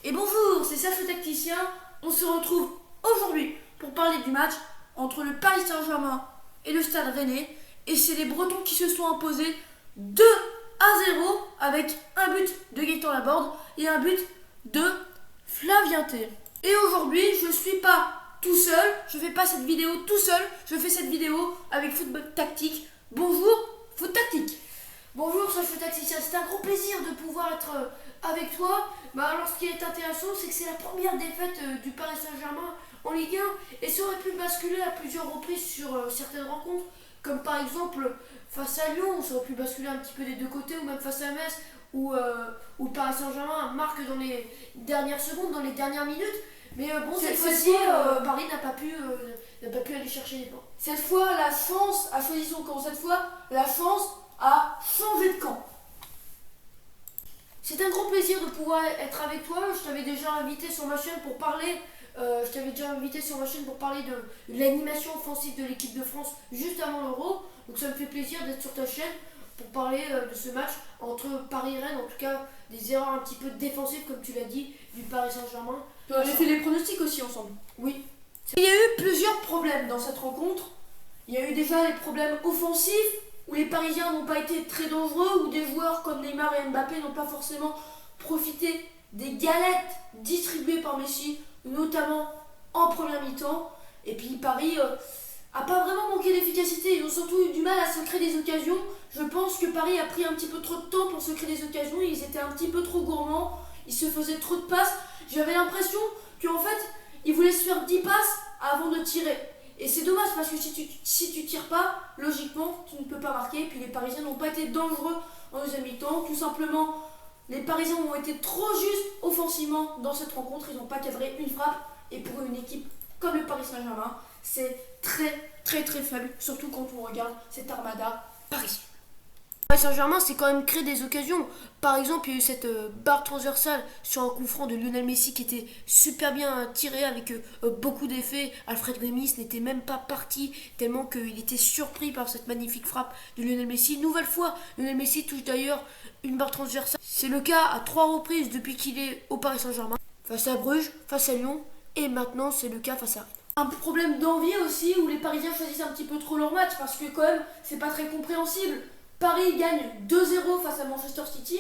Et bonjour, c'est Serge le Tacticien. On se retrouve aujourd'hui pour parler du match entre le Paris Saint-Germain et le Stade Rennais. Et c'est les Bretons qui se sont imposés 2-0 avec un but de Gaëtan Laborde et un but de Flavien T. Et aujourd'hui, je ne suis pas tout seul, je ne fais pas cette vidéo tout seul, je fais cette vidéo avec Football Tactique. Bonjour, Foot Tactique. Bonjour, Serge le Tacticien, c'est un gros plaisir de pouvoir être avec toi. Alors ce qui est intéressant, c'est que c'est la première défaite du Paris Saint-Germain en Ligue 1 et ça aurait pu basculer à plusieurs reprises sur certaines rencontres, comme par exemple face à Lyon, ça aurait pu basculer un petit peu des deux côtés, ou même face à Metz, où le Paris Saint-Germain marque dans les dernières secondes, dans les dernières minutes. Mais bon, cette fois-ci, Paris n'a pas pu aller chercher les points. Cette fois, la chance a choisi son camp. Cette fois, la chance a changé de camp. C'est un grand plaisir de pouvoir être avec toi. Je t'avais déjà invité sur ma chaîne pour parler. De l'animation offensive de l'équipe de France juste avant l'Euro. Donc ça me fait plaisir d'être sur ta chaîne pour parler de ce match entre Paris et Rennes. En tout cas, des erreurs un petit peu défensives, comme tu l'as dit, du Paris Saint-Germain. On avait fait les pronostics aussi ensemble. Oui. Il y a eu plusieurs problèmes dans cette rencontre. Il y a eu déjà les problèmes offensifs, où les Parisiens n'ont pas été très dangereux, où des joueurs comme Neymar et Mbappé n'ont pas forcément profité des galettes distribuées par Messi, notamment en première mi-temps. Et puis Paris a pas vraiment manqué d'efficacité, ils ont surtout eu du mal à se créer des occasions. Je pense que Paris a pris un petit peu trop de temps pour se créer des occasions, ils étaient un petit peu trop gourmands, ils se faisaient trop de passes. J'avais l'impression qu'en fait, ils voulaient se faire 10 passes avant de tirer. Et c'est dommage parce que si tu tires pas, logiquement, tu ne peux pas marquer. Et puis les Parisiens n'ont pas été dangereux en deuxième mi-temps. Tout simplement, les Parisiens ont été trop justes offensivement dans cette rencontre. Ils n'ont pas cadré une frappe. Et pour une équipe comme le Paris Saint-Germain, c'est très faible. Surtout quand on regarde cette armada parisienne. Paris Saint-Germain s'est quand même créé des occasions. Par exemple, il y a eu cette barre transversale sur un coup franc de Lionel Messi qui était super bien tiré avec beaucoup d'effets. Alfred Gomis n'était même pas parti tellement qu'il était surpris par cette magnifique frappe de Lionel Messi. Nouvelle fois, Lionel Messi touche d'ailleurs une barre transversale. C'est le cas à 3 reprises depuis qu'il est au Paris Saint-Germain. Face à Bruges, face à Lyon et maintenant c'est le cas face à Rennes. Un problème d'envie aussi où les Parisiens choisissent un petit peu trop leur match parce que quand même c'est pas très compréhensible. Paris gagne 2-0 face à Manchester City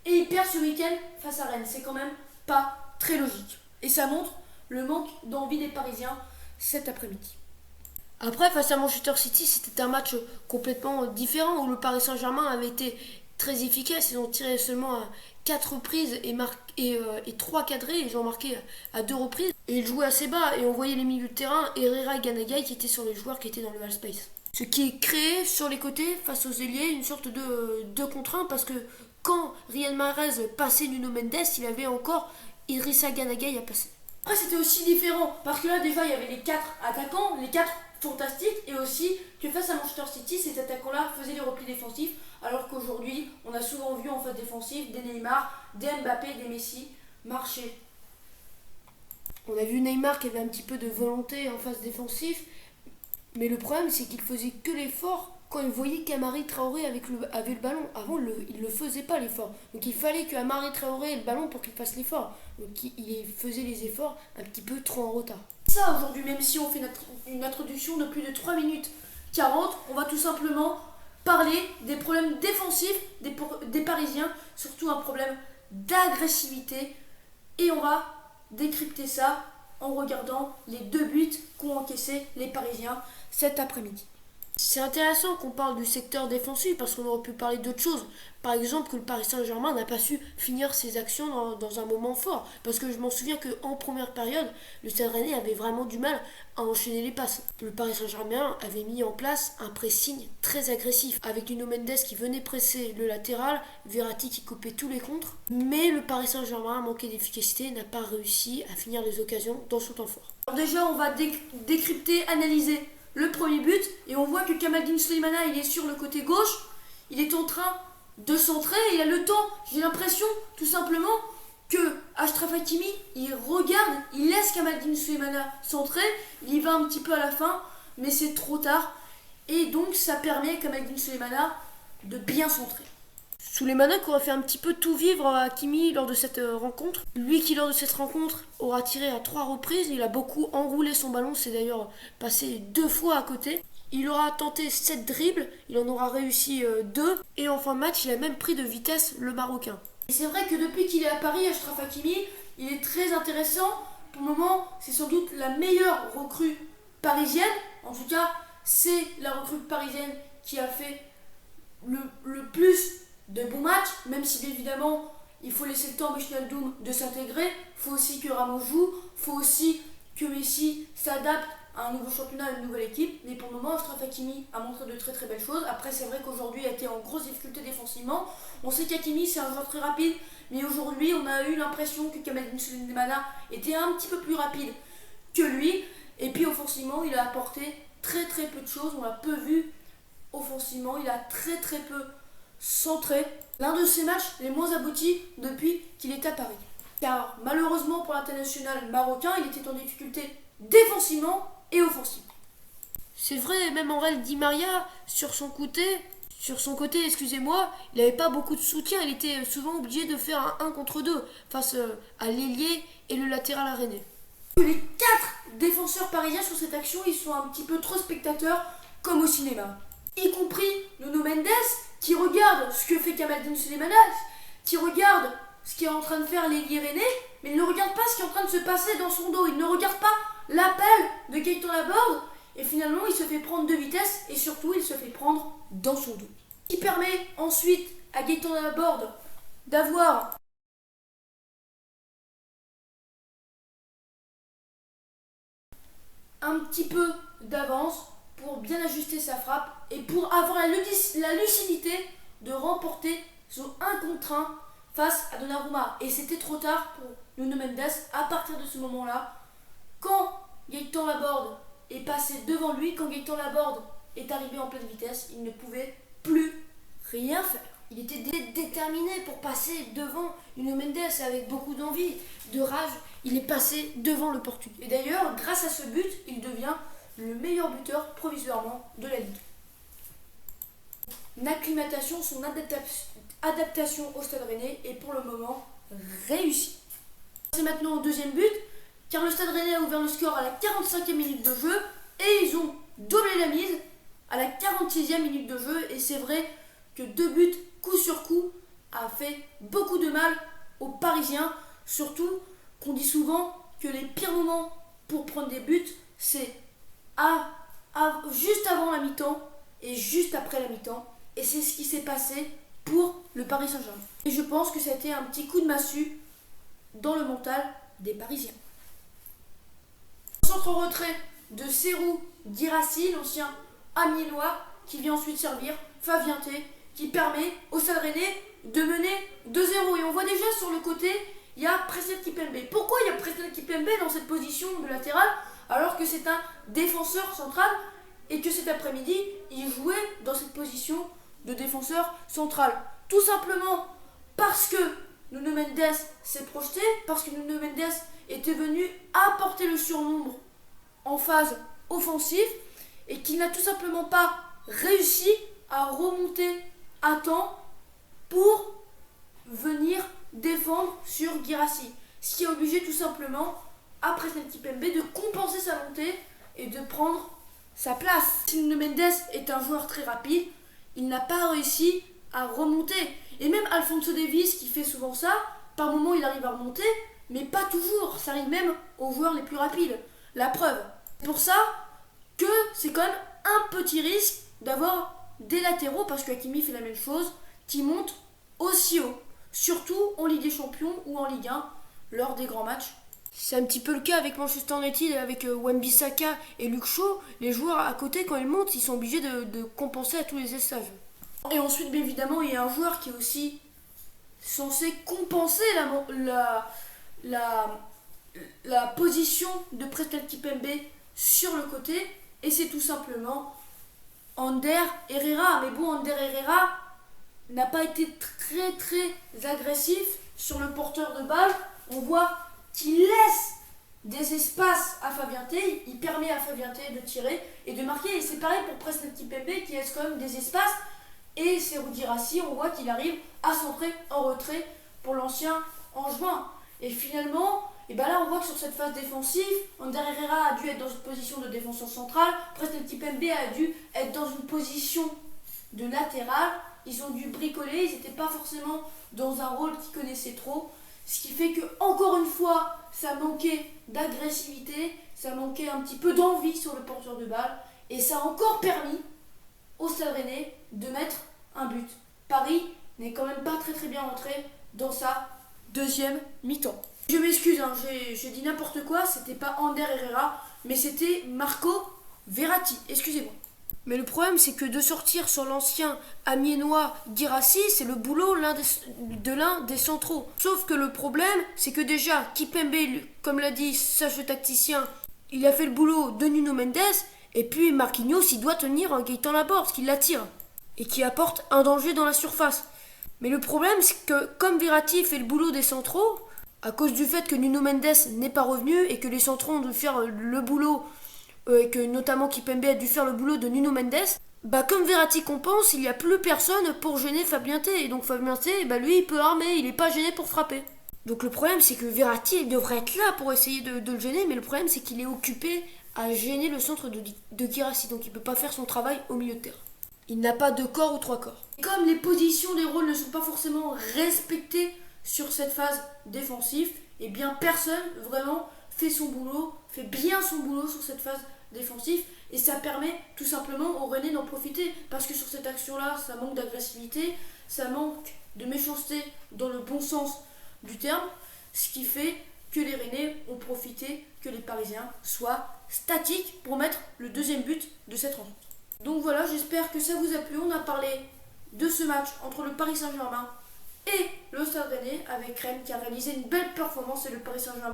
et il perd ce week-end face à Rennes. C'est quand même pas très logique. Et ça montre le manque d'envie des Parisiens cet après-midi. Après, face à Manchester City, c'était un match complètement différent où le Paris Saint-Germain avait été très efficace. Ils ont tiré seulement à 4 reprises et 3 cadrés. Ils ont marqué à 2 reprises. Et ils jouaient assez bas et on voyait les milieux de terrain, Herrera et Ganagai qui étaient sur les joueurs qui étaient dans le half space. Ce qui est créé sur les côtés face aux ailiers une sorte de 2 contre 1 parce que quand Riyad Mahrez passait Nuno Mendes, il avait encore Idrissa Ganagai à passer. Après c'était aussi différent parce que là déjà il y avait les 4 attaquants, les 4 fantastiques et aussi que face à Manchester City ces attaquants-là faisaient les replis défensifs alors qu'aujourd'hui on a souvent vu en phase défensive des Neymar, des Mbappé, des Messi marcher. On a vu Neymar qui avait un petit peu de volonté en phase défensive. Mais le problème, c'est qu'il faisait que l'effort quand il voyait qu'Amari Traoré avait le ballon. Avant, il ne le faisait pas l'effort. Donc il fallait qu'Amari Traoré ait le ballon pour qu'il fasse l'effort. Donc il faisait les efforts un petit peu trop en retard. Ça, aujourd'hui, même si on fait une introduction de plus de 3 minutes 40, on va tout simplement parler des problèmes défensifs des Parisiens, surtout un problème d'agressivité. Et on va décrypter ça en regardant les 2 buts qu'ont encaissé les Parisiens cet après-midi. C'est intéressant qu'on parle du secteur défensif parce qu'on aurait pu parler d'autres choses. Par exemple que le Paris Saint-Germain n'a pas su finir ses actions dans un moment fort. Parce que je m'en souviens qu'en première période, le Stade Rennais avait vraiment du mal à enchaîner les passes. Le Paris Saint-Germain avait mis en place un pressing très agressif avec Nuno Mendes qui venait presser le latéral, Verratti qui coupait tous les contres. Mais le Paris Saint-Germain a manqué d'efficacité et n'a pas réussi à finir les occasions dans son temps fort. Alors déjà on va décrypter, analyser le premier but et on voit que Kamaldeen Sulemana il est sur le côté gauche, il est en train de centrer, il a le temps, j'ai l'impression tout simplement que Achraf Hakimi il regarde, il laisse Kamaldeen Sulemana centrer, il y va un petit peu à la fin mais c'est trop tard et donc ça permet à Kamaldeen Sulemana de bien centrer. Souleymana qui aura fait un petit peu tout vivre à Hakimi lors de cette rencontre. Lui qui lors de cette rencontre aura tiré à 3 reprises, il a beaucoup enroulé son ballon, c'est d'ailleurs passé 2 fois à côté. Il aura tenté 7 dribbles, il en aura réussi 2 et en fin de match il a même pris de vitesse le Marocain. Et c'est vrai que depuis qu'il est à Paris, Achraf Hakimi, il est très intéressant. Pour le moment, c'est sans doute la meilleure recrue parisienne. En tout cas, c'est la recrue parisienne qui a fait le plus de bons matchs, même si évidemment il faut laisser le temps à Wijnaldum de s'intégrer. Il faut aussi que Ramos joue, il faut aussi que Messi s'adapte à un nouveau championnat, à une nouvelle équipe. Mais pour le moment, Achraf Hakimi a montré de très très belles choses. Après, c'est vrai qu'aujourd'hui, il a été en grosse difficulté défensivement. On sait qu'Hakimi, c'est un joueur très rapide, mais aujourd'hui, on a eu l'impression que Kamaldeen Sulemana était un petit peu plus rapide que lui. Et puis, offensivement, il a apporté très très peu de choses. On l'a peu vu offensivement, il a très très peu centré. L'un de ses matchs les moins aboutis depuis qu'il est à Paris. Car malheureusement pour l'international marocain, il était en difficulté défensivement et offensivement. C'est vrai, même Angel Di Maria, sur son côté, excusez-moi, il n'avait pas beaucoup de soutien. Il était souvent obligé de faire un 1 contre 2 face à l'ailier et le latéral aréné. Les 4 défenseurs parisiens sur cette action, ils sont un petit peu trop spectateurs, comme au cinéma. Y compris Nuno Mendes, qui regarde ce que fait Kamaldeen Sulemana, qui regarde ce qu'est en train de faire l'ailier René, mais il ne regarde pas ce qui est en train de se passer dans son dos. Il ne regarde pas l'appel de Gaëtan Laborde, et finalement il se fait prendre de vitesse, et surtout il se fait prendre dans son dos. Ce qui permet ensuite à Gaëtan Laborde d'avoir un petit peu d'avance pour bien ajuster sa frappe et pour avoir la lucidité de remporter son 1 contre 1 face à Donnarumma. Et c'était trop tard pour Nuno Mendes. À partir de ce moment-là, quand Gaëtan Laborde est passé devant lui, quand Gaëtan Laborde est arrivé en pleine vitesse, il ne pouvait plus rien faire. Il était déterminé pour passer devant Nuno Mendes avec beaucoup d'envie, de rage. Il est passé devant le Portugais. Et d'ailleurs, grâce à ce but, il devient le meilleur buteur provisoirement de la Ligue. L'acclimatation, son adaptation au Stade Rennais est pour le moment réussie. C'est maintenant au deuxième but, car le Stade Rennais a ouvert le score à la 45e minute de jeu et ils ont doublé la mise à la 46e minute de jeu. Et c'est vrai que 2 buts coup sur coup a fait beaucoup de mal aux Parisiens, surtout qu'on dit souvent que les pires moments pour prendre des buts, c'est juste avant la mi-temps et juste après la mi-temps. Et c'est ce qui s'est passé pour le Paris Saint-Germain. Et je pense que ça a été un petit coup de massue dans le mental des Parisiens. Centre retrait de Serhou Guirassy, l'ancien Amiénois, qui vient ensuite servir Fabien T, qui permet au Stade Rennais de mener 2-0. Et on voit déjà sur le côté, il y a Presnel Kimpembe. Pourquoi il y a Presnel Kimpembe dans cette position de latéral alors que c'est un défenseur central et que cet après-midi, il jouait dans cette position de défenseur central? Tout simplement parce que Nuno Mendes s'est projeté, parce que Nuno Mendes était venu apporter le surnombre en phase offensive et qu'il n'a tout simplement pas réussi à remonter à temps pour venir défendre sur Guirassy. Ce qui a obligé tout simplement à Presnel Kimpembe de compenser sa montée et de prendre sa place. Si Nuno Mendes est un joueur très rapide, il n'a pas réussi à remonter. Et même Alphonso Davies qui fait souvent ça, par moments il arrive à remonter, mais pas toujours. Ça arrive même aux joueurs les plus rapides. La preuve. C'est pour ça que c'est quand même un petit risque d'avoir des latéraux, parce que Hakimi fait la même chose, qui montent aussi haut. Surtout en Ligue des Champions ou en Ligue 1, lors des grands matchs. C'est un petit peu le cas avec Manchester United, avec Wan-Bissaka et Luke Shaw. Les joueurs à côté, quand ils montent, ils sont obligés de compenser à tous les étages. Et ensuite, bien évidemment, il y a un joueur qui est aussi censé compenser la position de Presnel Kimpembe sur le côté. Et c'est tout simplement Ander Herrera. Mais bon, Ander Herrera n'a pas été très très agressif sur le porteur de balle. On voit qu'il laisse des espaces à Fabien T, il permet à Fabien T de tirer et de marquer. Et c'est pareil pour Presnel Kimpembe qui laisse quand même des espaces Et c'est Guirassy, on voit qu'il arrive à centrer en retrait pour l'ancien Angevin. Et finalement, et ben là on voit que sur cette phase défensive, Ander Herrera a dû être dans une position de défenseur central, Presnel Kimpembe a dû être dans une position de latéral. Ils ont dû bricoler, ils n'étaient pas forcément dans un rôle qu'ils connaissaient trop. Ce qui fait que, encore une fois, ça manquait d'agressivité, ça manquait un petit peu d'envie sur le porteur de balle. Et ça a encore permis au Stade Rennais de mettre un but. Paris n'est quand même pas très bien entré dans sa deuxième mi-temps. Je m'excuse, hein, j'ai dit n'importe quoi, c'était pas Ander Herrera, mais c'était Marco Verratti, excusez-moi. Mais le problème, c'est que de sortir sur l'ancien amiénois Guirassy, c'est le boulot de l'un des centraux. Sauf que le problème, c'est que déjà, Kimpembe, comme l'a dit sage le tacticien, il a fait le boulot de Nuno Mendes, et puis Marquinhos, il doit tenir un Gaëtan Laborde, parce qu'il l'attire, et qui apporte un danger dans la surface. Mais le problème, c'est que comme Verratti fait le boulot des centraux, à cause du fait que Nuno Mendes n'est pas revenu, et que les centraux ont dû faire le boulot, et que notamment Kimpembe a dû faire le boulot de Nuno Mendes, comme Verratti compense, il n'y a plus personne pour gêner Fabien Té. Et donc Fabien Té, lui il peut armer, il n'est pas gêné pour frapper. Donc le problème c'est que Verratti il devrait être là pour essayer de le gêner, mais le problème c'est qu'il est occupé à gêner le centre de Guirassy, donc il ne peut pas faire son travail au milieu de terrain. Il n'a pas de corps ou trois corps. Et comme les positions des rôles ne sont pas forcément respectées sur cette phase défensive, et bien personne vraiment fait bien son boulot sur cette phase défensive, et ça permet tout simplement aux Rennais d'en profiter, parce que sur cette action-là, ça manque d'agressivité, ça manque de méchanceté dans le bon sens du terme, ce qui fait que les Rennais ont profité que les Parisiens soient statiques pour mettre le deuxième but de cette rencontre. Donc voilà, j'espère que ça vous a plu. On a parlé de ce match entre le Paris Saint-Germain et le Stade Rennais, avec Rennes qui a réalisé une belle performance, et le Paris Saint-Germain